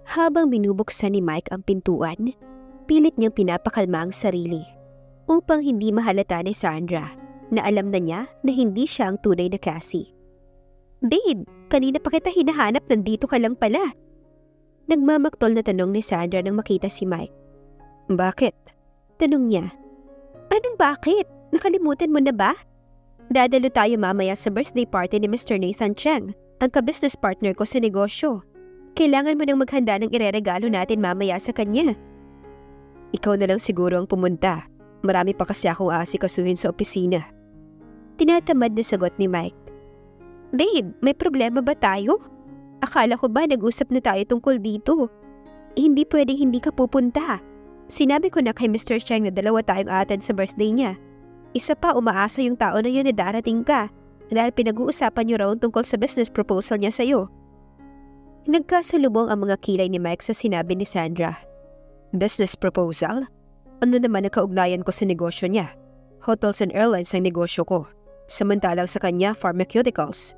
Habang binubuksan ni Mike ang pintuan, pilit niyang pinapakalma ang sarili upang hindi mahalata ni Sandra na alam na niya na hindi siya ang tunay na Cassie. "Babe, kanina pa kita hinahanap, nandito ka lang pala." Nagmamaktol na tanong ni Sandra nang makita si Mike. "Bakit?" tanong niya. "Anong bakit? Nakalimutan mo na ba? Dadalo tayo mamaya sa birthday party ni Mr. Nathan Cheng, ang ka-business partner ko sa negosyo. Kailangan mo nang maghanda ng ireregalo natin mamaya sa kanya." "Ikaw na lang siguro ang pumunta. Marami pa kasi akong aasikasuhin sa opisina." Tinatamad na sagot ni Mike. "Babe, may problema ba tayo? Akala ko ba nag-usap na tayo tungkol dito? Hindi pwedeng hindi ka pupunta. Sinabi ko na kay Mr. Cheng na dalawa tayong aattend sa birthday niya. Isa pa, umaasa yung tao na yun na darating ka dahil pinag-uusapan niyo raw tungkol sa business proposal niya sa'yo." Nagkasalubong ang mga kilay ni Mike sa sinabi ni Sandra. "Business proposal? Ano naman ang kaugnayan ko sa negosyo niya? Hotels and airlines ang negosyo ko. Samantalang sa kanya, pharmaceuticals."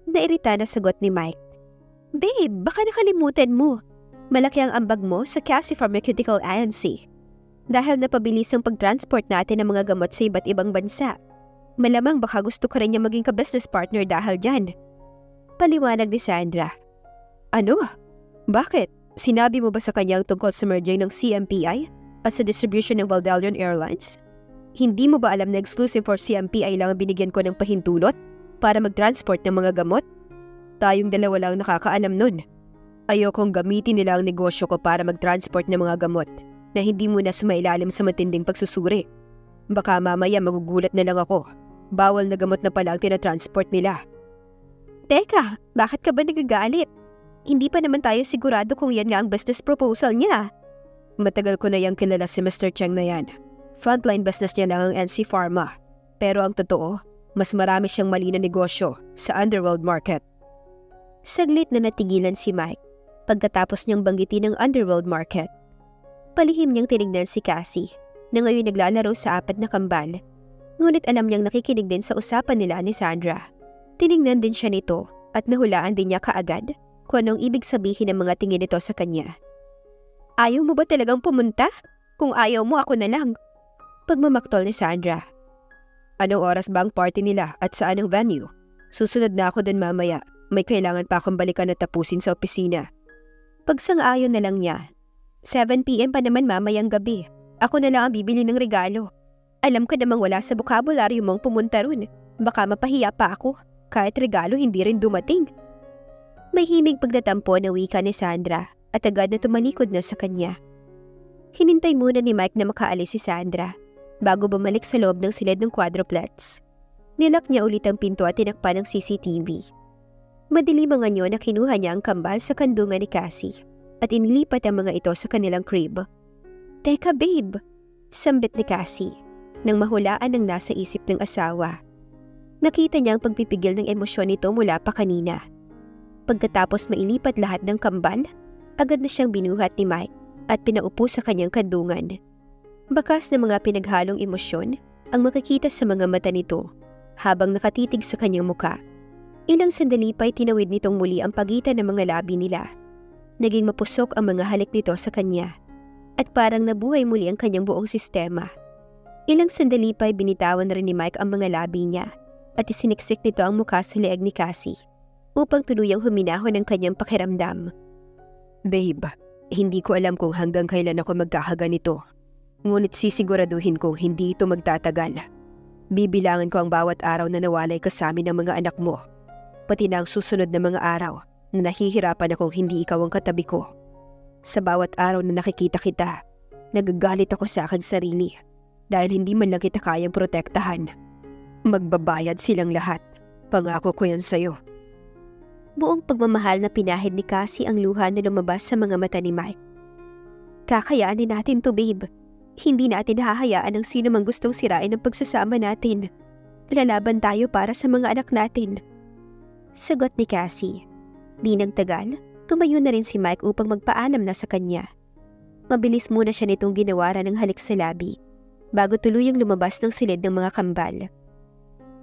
Nairita na sagot ni Mike. "Babe, baka nakalimutan mo. Malaki ang ambag mo sa Cassie Pharmaceutical Inc. Dahil napabilis ang pag-transport natin ng mga gamot sa iba't ibang bansa. Malamang baka gusto ka rin niya maging ka-business partner dahil dyan." Paliwanag ni Sandra. "Ano? Bakit? Sinabi mo ba sa kanya tungkol sa merger ng CMPI at sa distribution ng Valdalion Airlines? Hindi mo ba alam na exclusive for CMPI lang ang binigyan ko ng pahintulot para mag-transport ng mga gamot? Tayong dalawa lang nakakaalam nun. Ayokong gamitin nila ang negosyo ko para mag-transport ng mga gamot na hindi mo na sumailalim sa matinding pagsusuri. Baka mamaya magugulat na lang ako. Bawal na gamot na pala ang tinatransport nila." "Teka, bakit ka ba nagagalit? Hindi pa naman tayo sigurado kung yan nga ang business proposal niya." "Matagal ko na yang kilala si Mr. Cheng na yan. Frontline business niya lang ang NC Pharma. Pero ang totoo, mas marami siyang mali na negosyo sa underworld market." Saglit na natigilan si Mike pagkatapos niyang banggitin ang underworld market. Palihim niyang tinignan si Cassie na ngayon naglalaro sa 4 na kambal. Ngunit alam niyang nakikinig din sa usapan nila ni Sandra. Tinignan din siya nito at nahulaan din niya kaagad kung anong ibig sabihin ng mga tingin nito sa kanya. "Ayaw mo ba talagang pumunta? Kung ayaw mo, ako na lang." Pagmamaktol ni Sandra. "Anong oras ba ang party nila at saan ang venue? Susunod na ako dun mamaya. May kailangan pa akong balikan at tapusin sa opisina." Pagsang-ayon na lang niya. 7 PM pa naman mamayang gabi. Ako na lang ang bibili ng regalo. Alam ko namang wala sa bokabularyo mong pumunta ron. Baka mapahiya pa ako. Kahit regalo hindi rin dumating. May himig pagtatampo na wika ni Sandra at agad na tumalikod na sa kanya. Hinintay muna ni Mike na makaalis si Sandra bago bumalik sa loob ng silid ng quadruplets. Nilak niya ulit ang pinto at tinakpan ng CCTV. Madilim ang anyo na kinuha niya ang kambal sa kandungan ni Cassie at inilipat ang mga ito sa kanilang crib. "Teka babe," sambit ni Cassie nang mahulaan ang nasa isip ng asawa. Nakita niya ang pagpipigil ng emosyon nito mula pa kanina. Pagkatapos mailipat lahat ng kambal, agad na siyang binuhat ni Mike at pinaupo sa kanyang kandungan. Bakas na mga pinaghalong emosyon ang makikita sa mga mata nito habang nakatitig sa kanyang muka. Ilang sandali pa'y tinawid nitong muli ang pagitan ng mga labi nila. Naging mapusok ang mga halik nito sa kanya at parang nabuhay muli ang kanyang buong sistema. Ilang sandali pa'y binitawan rin ni Mike ang mga labi niya at isiniksik nito ang muka sa leeg ni Cassie upang tuluyang huminahon ang kanyang pakiramdam. "Babe, hindi ko alam kung hanggang kailan ako magkakaganito. Ngunit sisiguraduhin kong hindi ito magtatagal. Bibilangan ko ang bawat araw na nawalay ka sa amin ng mga anak mo. Pati na ang susunod na mga araw na nahihirapan akong hindi ikaw ang katabi ko. Sa bawat araw na nakikita kita, nagagalit ako sa aking sarili dahil hindi man lang kita kayang protektahan. Magbabayad silang lahat. Pangako ko yan sa'yo." Buong pagmamahal na pinahid ni Cassie ang luha na lumabas sa mga mata ni Mike. "Kakayanin natin to, babe. Hindi natin hahayaan ang sino mang gustong sirain ang pagsasama natin. Lalaban tayo para sa mga anak natin." Sagot ni Cassie. Di nagtagal, tumayo na rin si Mike upang magpaalam na sa kanya. Mabilis muna siya nitong ginawaran ng halik sa labi bago tuluyang lumabas ng silid ng mga kambal.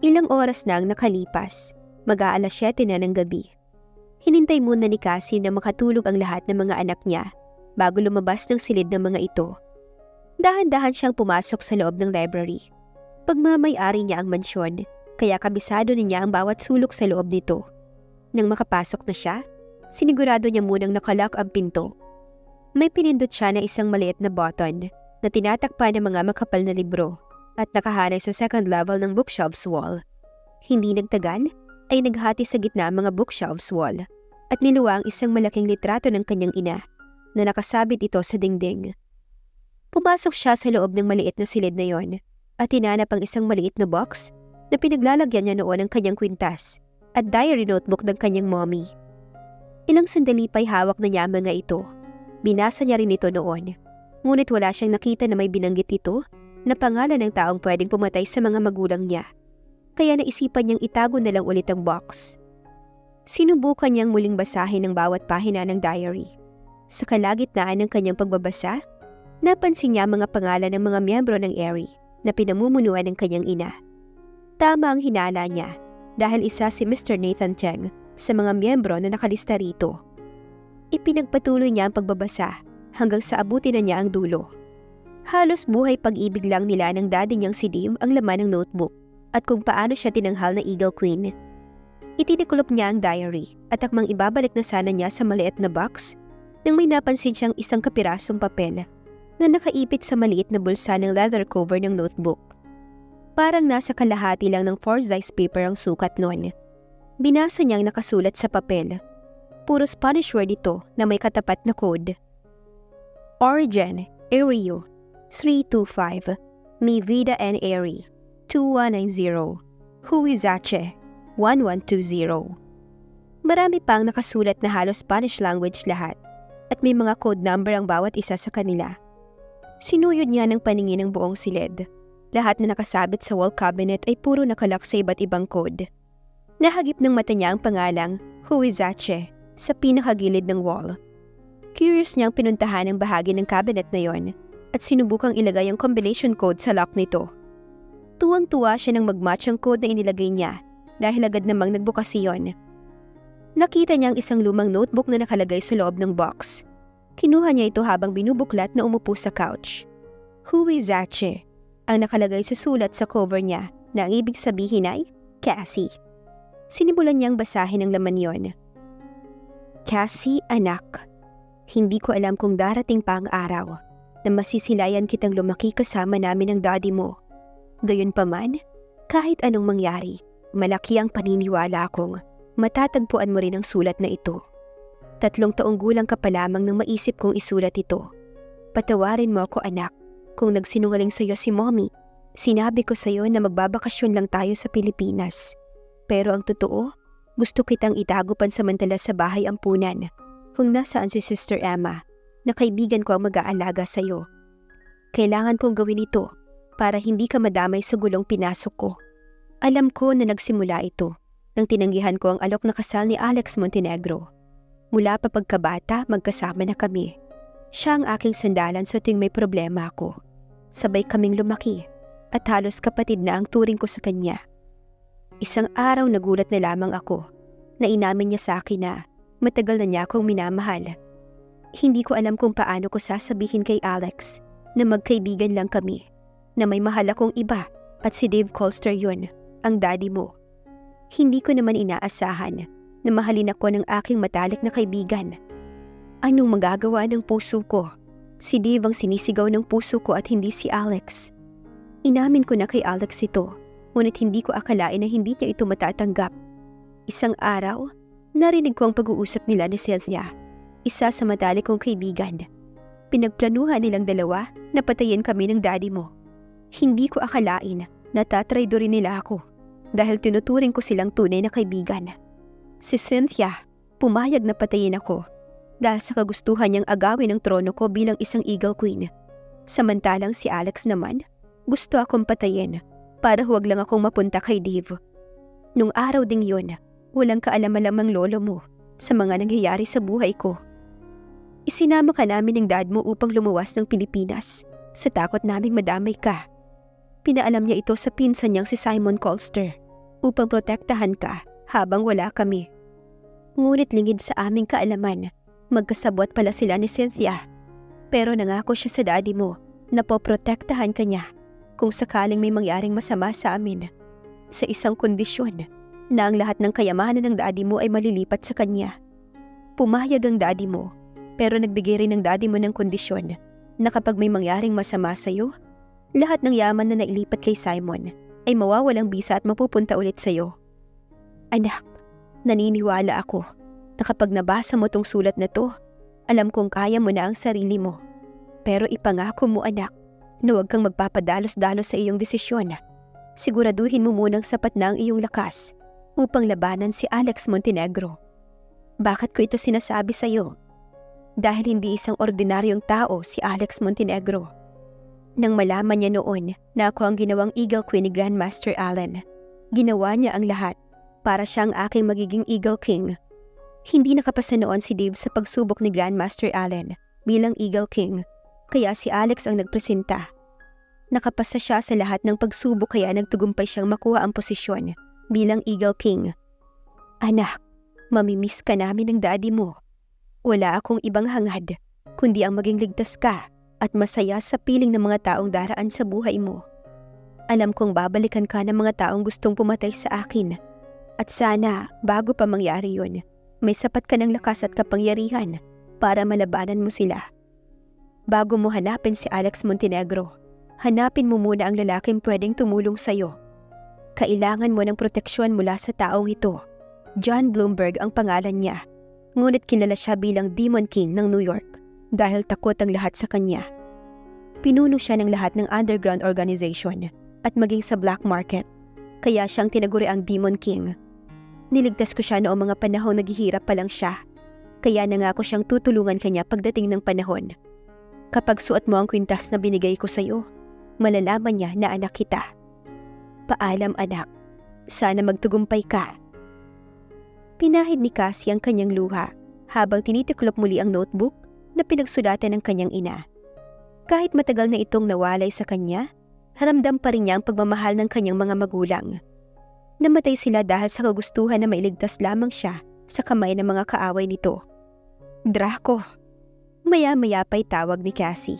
Ilang oras na ang nakalipas, mag-aalas 7 na ng gabi. Hinintay muna ni Cassie na makatulog ang lahat ng mga anak niya bago lumabas ng silid ng mga ito. Dahan-dahan siyang pumasok sa loob ng library. Pagmamay-ari niya ang mansyon, kaya kabisado niya ang bawat sulok sa loob nito. Nang makapasok na siya, sinigurado niya munang nakalock ang pinto. May pinindot siya na isang maliit na button na tinatakpan ng mga makapal na libro at nakahanay sa second level ng bookshelves wall. Hindi nagtagal ay naghati sa gitna ang mga bookshelves wall at niluwa ang isang malaking litrato ng kanyang ina na nakasabit ito sa dingding. Pumasok siya sa loob ng maliit na silid na yon at hinanap ang isang maliit na box na pinaglalagyan niya noon ng kanyang kwintas at diary notebook ng kanyang mommy. Ilang sandali pa'y hawak na niya ang mga ito. Binasa niya rin ito noon, ngunit wala siyang nakita na may binanggit ito na pangalan ng taong pwedeng pumatay sa mga magulang niya. Kaya naisipan niyang itago na lang ulit ang box. Sinubukan niyang muling basahin ang bawat pahina ng diary. Sa kalagitnaan ng kanyang pagbabasa, napansin niya mga pangalan ng mga miyembro ng Airy na pinamumunuan ng kanyang ina. Tama ang hinala niya dahil isa si Mr. Nathan Cheng sa mga miyembro na nakalista rito. Ipinagpatuloy niya ang pagbabasa hanggang sa abutin na niya ang dulo. Halos buhay pag-ibig lang nila ng daddy niyang si Dave ang laman ng notebook at kung paano siya tinanghal na Eagle Queen. Itinikulop niya ang diary at akmang ibabalik na sana niya sa maliit na box nang may napansin siyang isang kapirasong papel na nakaipit sa maliit na bulsa ng leather cover ng notebook. Parang nasa kalahati lang ng 4-size paper ang sukat noon. Binasa niyang nakasulat sa papel. Puro Spanish word ito na may katapat na code. Origin, Ario, 325, Mi Vida en Airy, 2190, Huizache, 1120. Marami pang nakasulat na halos Spanish language lahat at may mga code number ang bawat isa sa kanila. Sinuyod niya ng paningin ang buong silid. Lahat na nakasabit sa wall cabinet ay puro nakalock sa iba't ibang code. Nahagip ng mata niya ang pangalang Huizache sa pinakagilid ng wall. Curious niyang pinuntahan ang bahagi ng cabinet na yon at sinubukang ilagay ang combination code sa lock nito. Tuwang-tuwa siya nang mag-match ang code na inilagay niya dahil agad namang nagbukas iyon. Nakita niya ang isang lumang notebook na nakalagay sa loob ng box. Kinuha niya ito habang binubuklat na umupo sa couch. Huizache ang nakalagay sa sulat sa cover niya na ang ibig sabihin ay Cassie. Sinimulan niyang basahin ang laman yon. Cassie, anak. Hindi ko alam kung darating pa ang araw na masisilayan kitang lumaki kasama namin ng daddy mo. Gayunpaman, kahit anong mangyari, malaki ang paniniwala kong matatagpuan mo rin ang sulat na ito. 3 taong gulang ka pa lamang nang maisip kong isulat ito. Patawarin mo ako, anak, kung nagsinungaling sa iyo si mommy. Sinabi ko sa iyo na magbabakasyon lang tayo sa Pilipinas. Pero ang totoo, gusto kitang itago pansamantala sa bahay ampunan kung nasaan si Sister Emma na kaibigan ko ang mag-aalaga sa iyo. Kailangan kong gawin ito para hindi ka madamay sa gulong pinasok ko. Alam ko na nagsimula ito nang tinanggihan ko ang alok na kasal ni Alex Montenegro. Mula pa pagkabata, magkasama na kami. Siya ang aking sandalan sa tuwing may problema ako. Sabay kaming lumaki at halos kapatid na ang turing ko sa kanya. Isang araw nagulat na lamang ako na inamin niya sa akin na matagal na niya akong minamahal. Hindi ko alam kung paano ko sasabihin kay Alex na magkaibigan lang kami, na may mahal akong iba at si Dave Colster yun, ang daddy mo. Hindi ko naman inaasahan na mahalin ako ng aking matalik na kaibigan. Anong magagawa ng puso ko? Si Dave ang sinisigaw ng puso ko at hindi si Alex. Inamin ko na kay Alex ito, ngunit hindi ko akalain na hindi niya ito matatanggap. Isang araw, narinig ko ang pag-uusap nila ni Cynthia, isa sa matalik kong kaibigan. Pinagplanuhan nilang dalawa na patayin kami ng daddy mo. Hindi ko akalain na tatraydorin nila ako dahil tinuturing ko silang tunay na kaibigan. Si Cynthia, pumayag na patayin ako dahil sa kagustuhan niyang agawin ang trono ko bilang isang Eagle Queen. Samantalang si Alex naman, gusto akong patayin para huwag lang akong mapunta kay Dave. Nung araw ding yun, walang kaalam-alam ang lolo mo sa mga nangyayari sa buhay ko. Isinama ka namin ng dad mo upang lumuwas ng Pilipinas sa takot naming madamay ka. Pinaalam niya ito sa pinsan niyang si Simon Colster upang protektahan ka habang wala kami. Ngunit lingid sa aming kaalaman, magkasabwat pala sila ni Cynthia. Pero nangako siya sa daddy mo na poprotektahan ka niya kung sakaling may mangyaring masama sa amin. Sa isang kondisyon na ang lahat ng kayamanan ng daddy mo ay malilipat sa kanya. Pumayag ang daddy mo, pero nagbigay rin ng daddy mo ng kondisyon na kapag may mangyaring masama sa'yo, lahat ng yaman na nailipat kay Simon ay mawawalang bisa at mapupunta ulit sa'yo. Anak, naniniwala ako na kapag nabasa mo tong sulat na to, alam kong kaya mo na ang sarili mo. Pero ipangako mo anak, na huwag kang magpapadalos-dalos sa iyong desisyon. Siguraduhin mo munang sapat na ang iyong lakas upang labanan si Alex Montenegro. Bakit ko ito sinasabi sa iyo? Dahil hindi isang ordinaryong tao si Alex Montenegro. Nang malaman niya noon na ako ang ginawang Eagle Queen ni Grandmaster Allen, ginawa niya ang lahat para siyang aking magiging Eagle King. Hindi nakapasa noon si Dave sa pagsubok ni Grandmaster Allen bilang Eagle King, kaya si Alex ang nagpresenta. Nakapasa siya sa lahat ng pagsubok kaya nagtagumpay siyang makuha ang posisyon bilang Eagle King. Anak, mamimiss ka namin ng daddy mo. Wala akong ibang hangad, kundi ang maging ligtas ka at masaya sa piling ng mga taong daraan sa buhay mo. Alam kong babalikan ka ng mga taong gustong pumatay sa akin. At sana, bago pa mangyari yun, may sapat ka ng lakas at kapangyarihan para malabanan mo sila. Bago mo hanapin si Alex Montenegro, hanapin mo muna ang lalaking pwedeng tumulong sa'yo. Kailangan mo ng proteksyon mula sa taong ito. John Bloomberg ang pangalan niya, ngunit kilala siya bilang Demon King ng New York dahil takot ang lahat sa kanya. Pinuno siya ng lahat ng underground organization at maging sa black market, kaya siyang tinaguri ang Demon King. Niligtas ko siya noong mga panahong naghihirap pa lang siya, kaya nangako siyang tutulungan kanya pagdating ng panahon. Kapag suot mo ang kwintas na binigay ko sa'yo, malalaman niya na anak kita. Paalam anak, sana magtagumpay ka. Pinahid ni Cassie ang kanyang luha habang tinitiklop muli ang notebook na pinagsulatan ng kanyang ina. Kahit matagal na itong nawalay sa kanya, haramdam pa rin niya ang pagmamahal ng kanyang mga magulang. Namatay sila dahil sa kagustuhan na mailigtas lamang siya sa kamay ng mga kaaway nito. Draco! Maya-maya pa'y tawag ni Cassie.